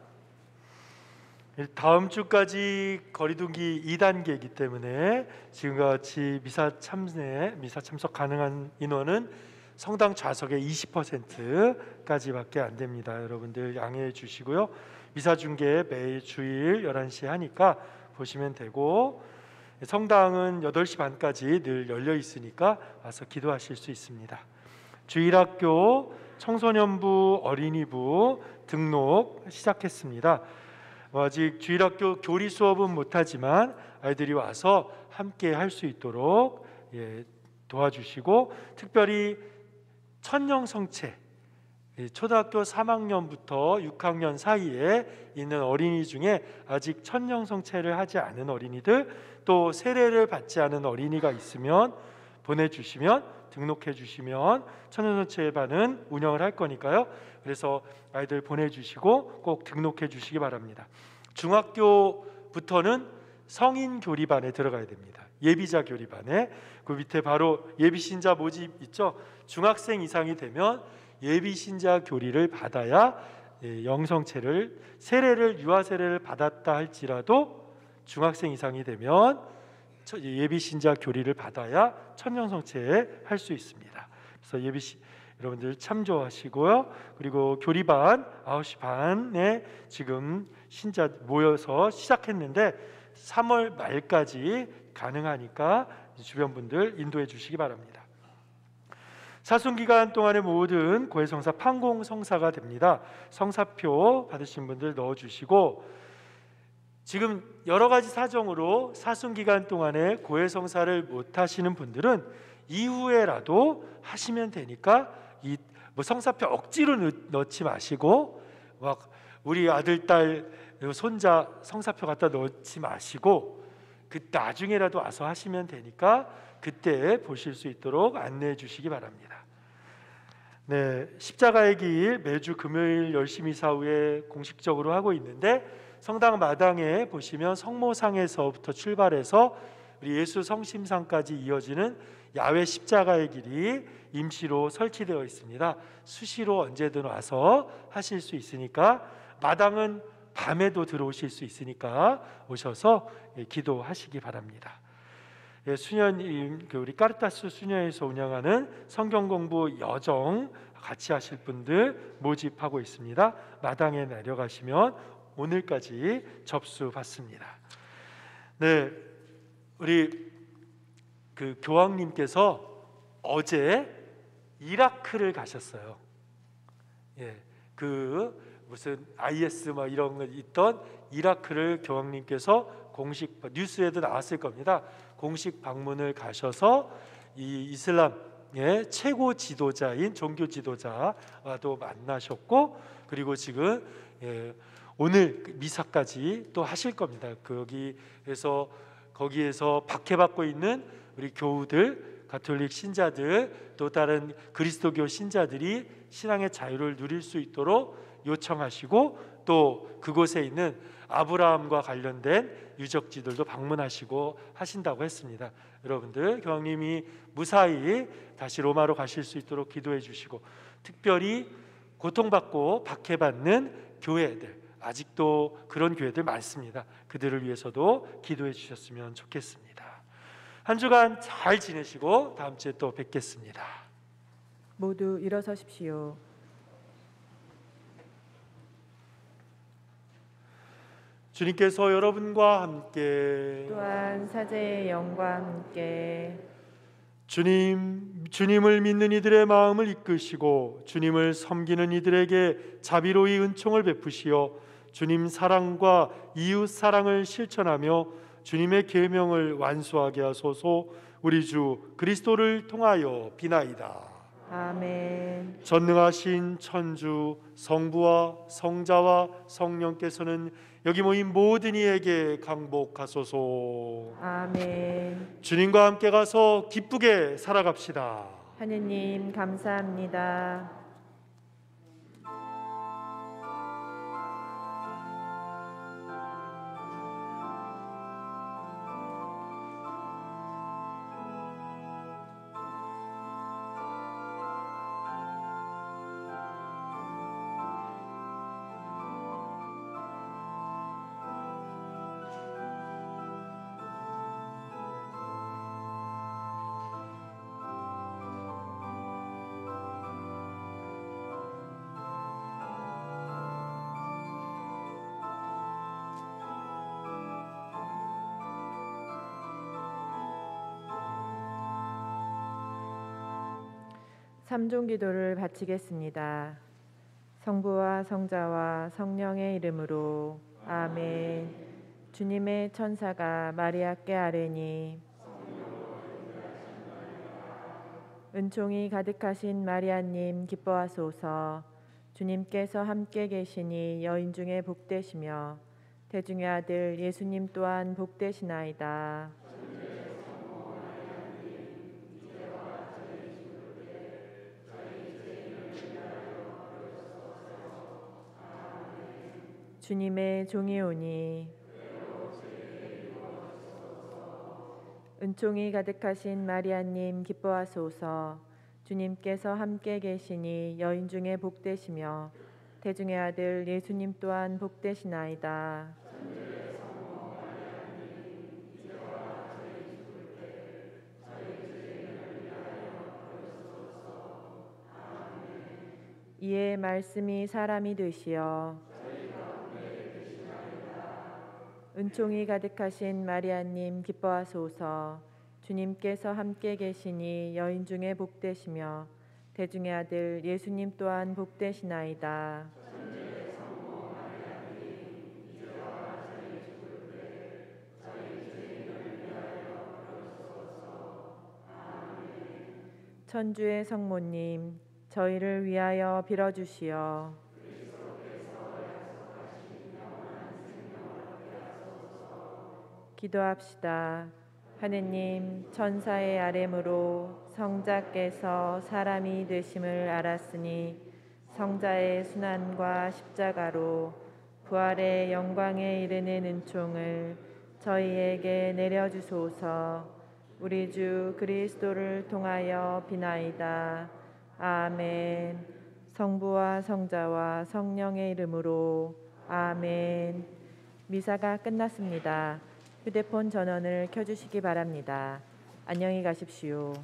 다음 주까지 거리두기 2단계이기 때문에 지금과 같이 미사 참석 가능한 인원은 성당 좌석의 20%까지밖에 안 됩니다. 여러분들 양해해 주시고요. 미사 중계 매일 주일 11시에 하니까 보시면 되고, 성당은 8시 반까지 늘 열려 있으니까 와서 기도하실 수 있습니다. 주일학교, 청소년부, 어린이부 등록 시작했습니다. 아직 주일학교 교리 수업은 못하지만 아이들이 와서 함께 할 수 있도록 도와주시고, 특별히 천년성체, 초등학교 3학년부터 6학년 사이에 있는 어린이 중에 아직 천년성체를 하지 않은 어린이들, 또 세례를 받지 않은 어린이가 있으면 보내주시면, 등록해 주시면 천년성체반은 운영을 할 거니까요. 그래서 아이들 보내주시고 꼭 등록해 주시기 바랍니다. 중학교부터는 성인 교리반에 들어가야 됩니다. 예비자 교리반에. 그 밑에 바로 예비신자 모집 있죠. 중학생 이상이 되면 예비신자 교리를 받아야 영성체를, 세례를, 유아 세례를 받았다 할지라도 중학생 이상이 되면 예비신자 교리를 받아야 천년성체 할 수 있습니다. 그래서 여러분들 참조하시고요. 그리고 교리반 9시 반에 지금 신자 모여서 시작했는데 3월 말까지 가능하니까 주변 분들 인도해 주시기 바랍니다. 사순기간 동안의 모든 고해성사 판공성사가 됩니다. 성사표 받으신 분들 넣어주시고, 지금 여러 가지 사정으로 사순기간 동안에 고해성사를 못 하시는 분들은 이후에라도 하시면 되니까 성사표 억지로 넣지 마시고, 막 우리 아들, 딸, 손자 성사표 갖다 넣지 마시고, 그 나중에라도 와서 하시면 되니까 그때 보실 수 있도록 안내해 주시기 바랍니다. 네, 십자가의 길 매주 금요일 열심히 사후에 공식적으로 하고 있는데, 성당 마당에 보시면 성모상에서부터 출발해서 우리 예수 성심상까지 이어지는 야외 십자가의 길이 임시로 설치되어 있습니다. 수시로 언제든 와서 하실 수 있으니까, 마당은 밤에도 들어오실 수 있으니까 오셔서 기도하시기 바랍니다. 우리 까르타스 수녀에서 운영하는 성경 공부 여정 같이 하실 분들 모집하고 있습니다. 마당에 내려가시면 오늘까지 접수 받습니다. 네, 우리 그 교황님께서 어제 이라크를 가셨어요. 무슨 IS 뭐 이런 거 있던 이라크를 교황님께서 공식 뉴스에도 나왔을 겁니다. 공식 방문을 가셔서 이 이슬람의 최고 지도자인 종교 지도자와도 만나셨고, 그리고 지금 오늘 미사까지 또 하실 겁니다. 거기에서 박해받고 있는 우리 교우들, 가톨릭 신자들, 또 다른 그리스도교 신자들이 신앙의 자유를 누릴 수 있도록 요청하시고, 또 그곳에 있는 아브라함과 관련된 유적지들도 방문하시고 하신다고 했습니다. 여러분들, 교황님이 무사히 다시 로마로 가실 수 있도록 기도해 주시고, 특별히 고통받고 박해받는 교회들, 아직도 그런 교회들 많습니다. 그들을 위해서도 기도해 주셨으면 좋겠습니다. 한 주간 잘 지내시고 다음 주에 또 뵙겠습니다. 모두 일어서십시오. 주님께서 여러분과 함께, 또한 사제의 영과 함께 주님을 믿는 이들의 마음을 이끄시고 주님을 섬기는 이들에게 자비로이 은총을 베푸시어 주님 사랑과 이웃 사랑을 실천하며 주님의 계명을 완수하게 하소서. 우리 주 그리스도를 통하여 비나이다. 아멘. 전능하신 천주 성부와 성자와 성령께서는 여기 모인 모든 이에게 강복하소서. 아멘. 주님과 함께 가서 기쁘게 살아갑시다. 하느님 감사합니다. 삼종 기도를 바치겠습니다. 성부와 성자와 성령의 이름으로 아멘. 주님의 천사가 마리아께 아뢰니 은총이 가득하신 마리아님 기뻐하소서. 주님께서 함께 계시니 여인 중에 복되시며 태중의 아들 예수님 또한 복되시나이다. 주님의 종이 오니 은총이 가득하신 마리아님 기뻐하소서. 주님께서 함께 계시니 여인 중에 복되시며 태중의 아들 예수님 또한 복되시나이다. 이에 말씀이 사람이 되시어 은총이 가득하신 마리아님 기뻐하소서. 주님께서 함께 계시니 여인 중에 복되시며 태중의 아들 예수님 또한 복되시나이다. 천주의 성모님 저희를 위하여 빌어주시어. 기도합시다. 하느님, 천사의 아뢰므로 성자께서 사람이 되심을 알았으니 성자의 순환과 십자가로 부활의 영광에 이르는 은총을 저희에게 내려주소서. 우리 주 그리스도를 통하여 비나이다. 아멘. 성부와 성자와 성령의 이름으로 아멘. 미사가 끝났습니다. 휴대폰 전원을 켜주시기 바랍니다. 안녕히 가십시오.